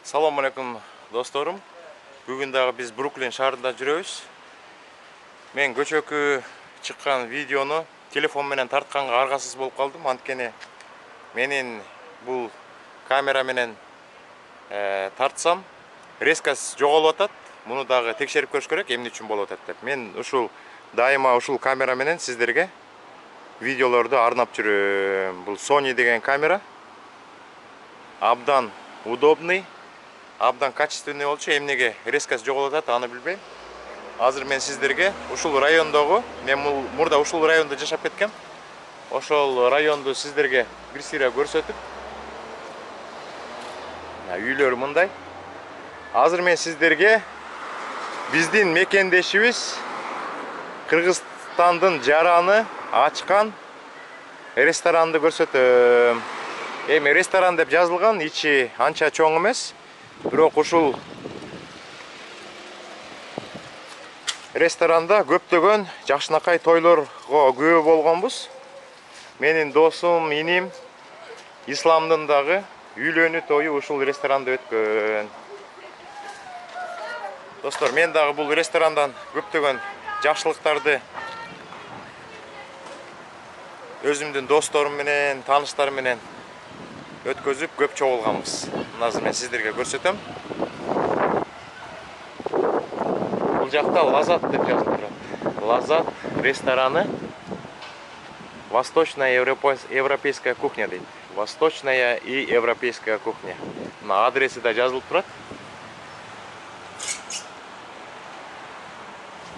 Салам алейкум досторум. Бүгүн дагы биз Бруклин шаарында жүрөбүз. Мен көчөкү чыккан видеону телефон менен тартканга аргасыз болуп калдым. Анткени менин бул камера менен тартсам резкость жоголуп атат. Муну дагы текшерип көрүш керек, эмне үчүн болуп атат деп. Мен ушул дайыма ушул камера менен сиздерге видеолорду арнап жүрөм. Бул Sony деген камера. Абдан удобный, абдан качественный болчу. Эмнеге резкость жоголуп атат, аны билбейм. Азыр мен сиздерге ушул райондогу, мен мурда ушул райондо жашап кеткем. Ошол районду сиздерге бир сыйра көрсөтүп, үйлөрү мындай. Азыр мен сиздерге биздин мекендешибиз Кыргызстандын жараны ачкан ресторанды көрсөтөм. Эми ресторан деп жазылган, ичи анча чоң эмес. Бирок ушул ресторанда көптөгөн жакшынакай тойлорго күбө болгонбуз. Менин досум, иним исламдын дагы үйлөнүү тою ушул ресторанда өткөн. Достор, мен дагы бул ресторандан көптөгөн жакшылыктарды өзүмдүн досторум менен, тааныштарым менен өткөзүп көп чогулганбыз. Азыр мен сиздерге көрсөтөм. Бул жакта Лазат деп жазылып турат. Лазат рестораны, восточная европейская кухня дейт. Восточная и европейская кухня. Мына адреси да жазылып турат.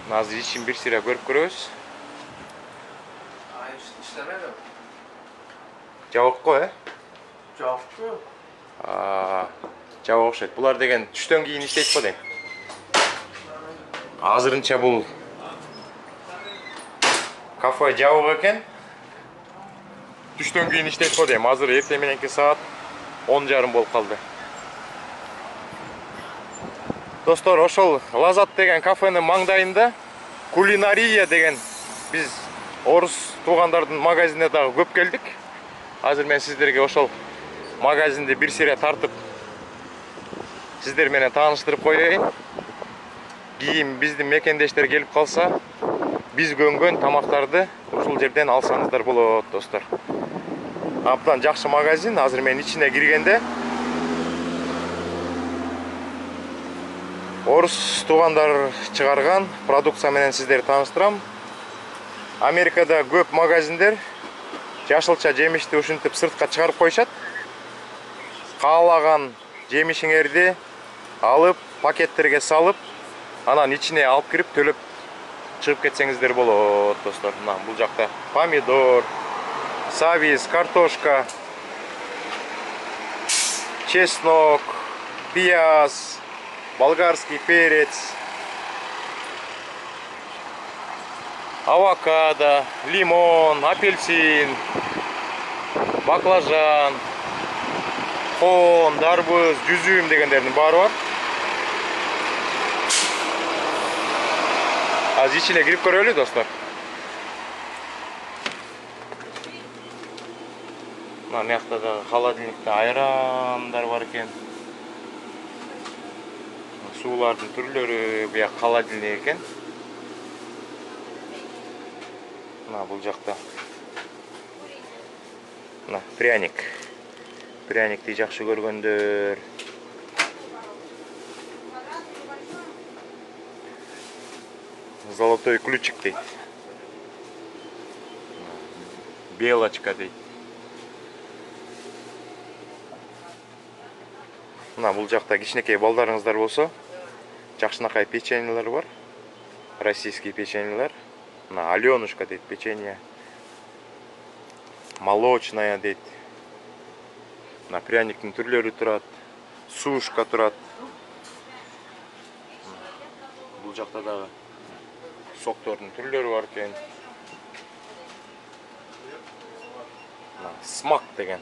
Азыр ичин бир сыйра көрүп көрөбүз. Жабык го, Жабык. Жабык окшойт. Булар деген түштөн кийин иштейт го дейм. Азырынча бул кафе жабык экен. Түштөн кийин иштейт го дейм. Азыр эртең мененки саат 10:30 болуп калды. Достор, ошол Лазат деген кафенин маңдайында кулинария деген биз орус туугандардын магазинине дагы көп келдик. Азыр мен сиздерге ошол магазинди бир сыйра тартып сиздер менен тааныштырып коеюн. Кийин биздин мекендештер келип калса, биз көнгөн тамактарды ушул жерден алсаңыздар болот, достор. Абдан жакшы магазин. Азыр мен ичине киргенде орус туугандар чыгарган продукция менен сиздерди тааныштырам. Америкада көп магазиндер жашылча жемишти ушинтип сыртка чыгарып коюшат. Каалаган жемишиңерди алып, пакеттерге салып, анан ичине алып кирип төлөп чыгып кетсеңиздер болот, достор. Мына бул жакта помидор, сабиз, картошка, чеснок, пияз, болгарский перец, авокадо, лимон, апельсин, баклажан, кон, дарбыз, жүзүм дегендердин баары бар. Азыр ичине кирип көрөлү, достор. Мына мыякта да холодильникте айрандар бар экен. Суулардын түрлөрү, буяк холодильник экен. Мына бул жакта мына пряник. Пряникти жакшы көргөндөр. Золотой ключик дейт. Белочка дейт. Мына бул жакта кичинекей балдарыңыздар болсо, жакшынакай печеньелер бар. Российский печеньелер. Мына Аленушка дейт печенье. Молочная дейт. Мына пряниктин түрлөрү турат. Сушка турат. Бул жакта дагы соктордун түрлөрү бар экен. Смак деген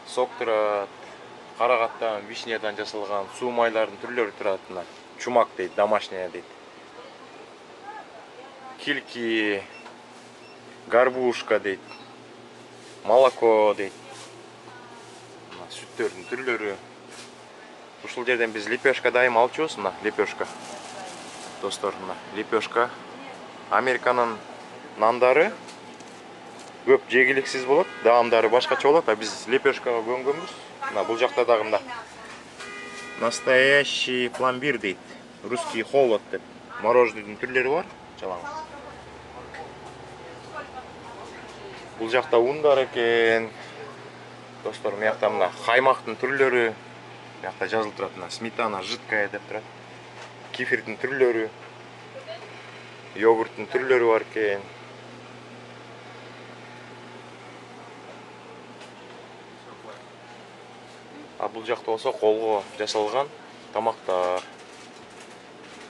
сок турат. Карагаттан, вишнядан жасалган суу майлардын түрлөрү турат. Мына чумак дейт, домашняя дейт. Кильки, горбушка дейт. Молоко дейт. Сүттөрдүн түрлөрү. Ушул жерден биз лепешка дайым алчубуз. Мына лепешка. Достор, мына лепешка. Американын нандары көп жегиликсиз болот, даамдары башкача болот, а биз лепешкага көнгөнбүз. Мына бул жакта дагы мына настоящий пломбир дейт. Русский холод деп. Мороженныйдын түрлөрү бар. Жалаң. Бул жакта ундар экен. Достор, мыякта мына каймактын түрлөрү. Мыякта жазылып турат, мына сметана жидкая деп турат. Кефирдин түрлөрү. Йогурттун түрлөрү бар экен. А бул жакта болсо колго жасалган тамактар.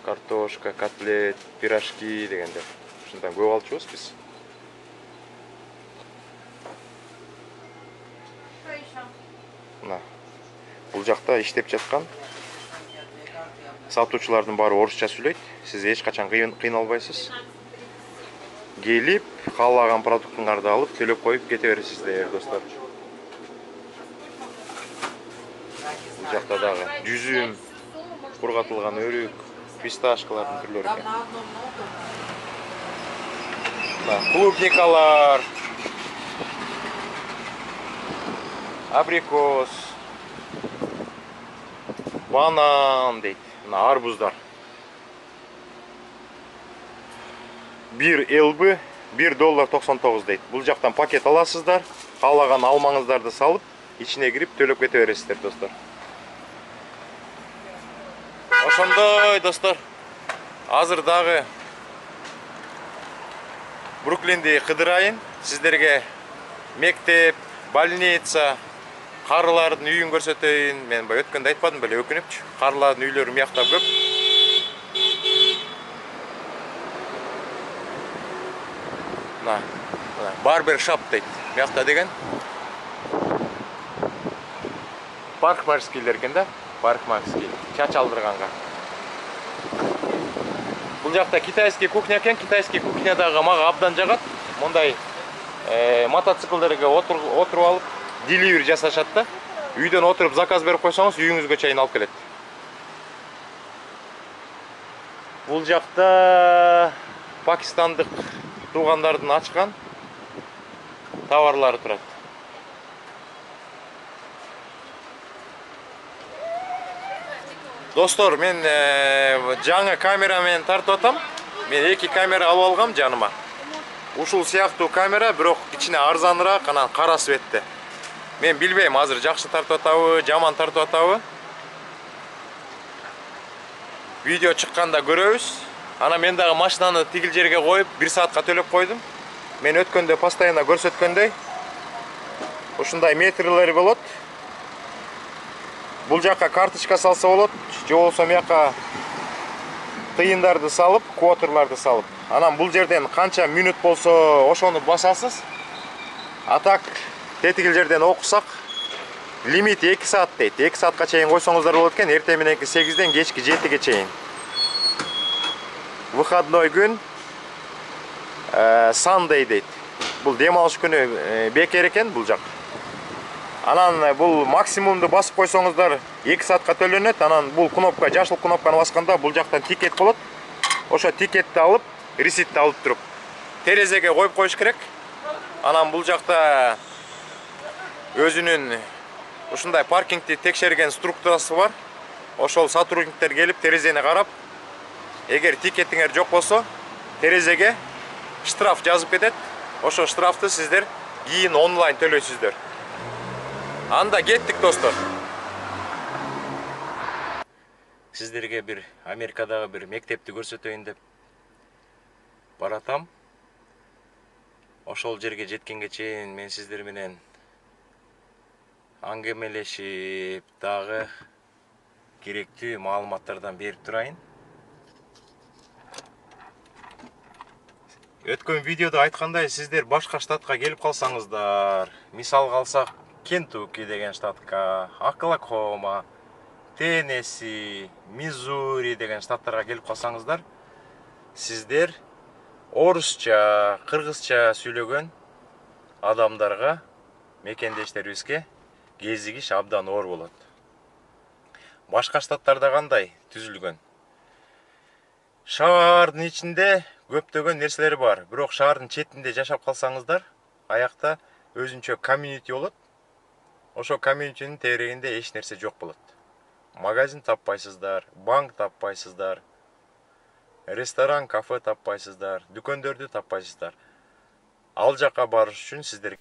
Картошка, котлет, пирожки дегендер. Ушундан көп алчубуз биз. Мына бул жакта иштеп жаткан сатуучулардын баары орусча сүйлөйт. Сиз эч качан кыйналбайсыз. Келип, каалаган продуктуңарды алып, төлөп коюп кете бересиздер, достор. Бул жакта дагы жүзүм, кургатылган өрүк, фисташкалардын түрлөрү экен. Клубникалар, абрикос, банан дейт. Мына арбуздар. 1 LB $1.99 дейт. Бул жактан пакет аласыздар, каалаган алмаңыздарды салып, ичине кирип төлөп кете бересиздер, достор. Ошондой, достор. Азыр дагы Бруклинди кыдырайын. Сиздерге мектеп, больница, карылардын үйүн көрсөтөйүн. Мен өткөндө айтпадым беле, өкүнүпчү. Карылардын үйлөрү мыякта көп. Мына, барбер шоп дейт. Мыякта деген парикмахерскийлер экен да, парикмахерский. Чач алдырганга. Бул жакта китайский кухня экен. Китайский кухнядагы мага абдан жагат. Мондай мотоциклдерге отуруп алып, деливери жасашат да. Үйдөн отуруп заказ берип койсоңуз, үйүңүзгө чейин алып келет. Бул жакта пакистандык туугандардын ачкан товарлары турат. Достор, мен жаңы камерамен тартып атам. Мен 2 камера алып алгам жаныма. Ушул сыяктуу камера, бирок ичине арзаныраак, анан кара светте. Мен билбейм, азыр жакшы тартып атабы, жаман тартып атабы. Видео чыкканда көрөбүз. Ана мен дагы машинаны тигил жерге коюп 1 саатка төлөп койдум. Мен өткөндө постоянно көрсөткөндөй ушундай метрлери болот. Бул жакка карточка салса болот, же болсо мыяка тыйындарды салып, квотерларды салып. Анан бул жерден канча мүнөт болсо ошону басасыз. А так тетигил жерден окусак лимит 2 саат дейт. 2 саатка чейин койсоңуздар болот экен, эртең мененки 8ден кечки 7ге чейин. Выходной күн Sunday дейт. Бул дем алыш күнү бекер экен бул жак. Анан бул максимумду басып койсоңуздар 2 саатка төлөнөт. Анан бул кнопка, жашыл кнопканы басканда бул жактан тикет болот. Ошо тикетти алып, реситти алып туруп терезеге коюп коюш керек. Анан бул жакта өзүнүн ушундай паркингди текшерген структурасы бар. Ошол сотрудниктер келип терезени карап, эгер тикетиңер жок болсо, терезеге штраф жазып кетет. Ошо штрафты сиздер кийин онлайн төлөйсүздөр. Анда кеттик, достор. Сиздерге бир Америкадагы бир мектепти көрсөтөйүн деп баратам. Ошол жерге жеткенге чейин мен сиздер менен аңгемелешип, дагы керектүү маалыматтардан берип турайын. Өткөн видеодо айткандай, сиздер башка штатка келип калсаңыздар, мисалга алсак, Кентукки деген штатка, Оклахома, Теннесси, Миссури деген штаттарга келип калсаңыздар, сиздер орусча, кыргызча сүйлөгөн адамдарга, мекендештерибизге кезигиш абдан оор болот. Башка штаттарда кандай түзүлгөн? Шаардын ичинде көптөгөн нерселер бар. Бирок шаардын четинде жашап калсаңыздар, аякта өзүнчө комьюнити болот. Ошо комьюнитинин тегерегинде эч нерсе жок болот. Магазин таппайсыздар, банк таппайсыздар, ресторан, кафе таппайсыздар, дүкөндөрдү таппайсыздар. Ал жака барыш үчүн сиздер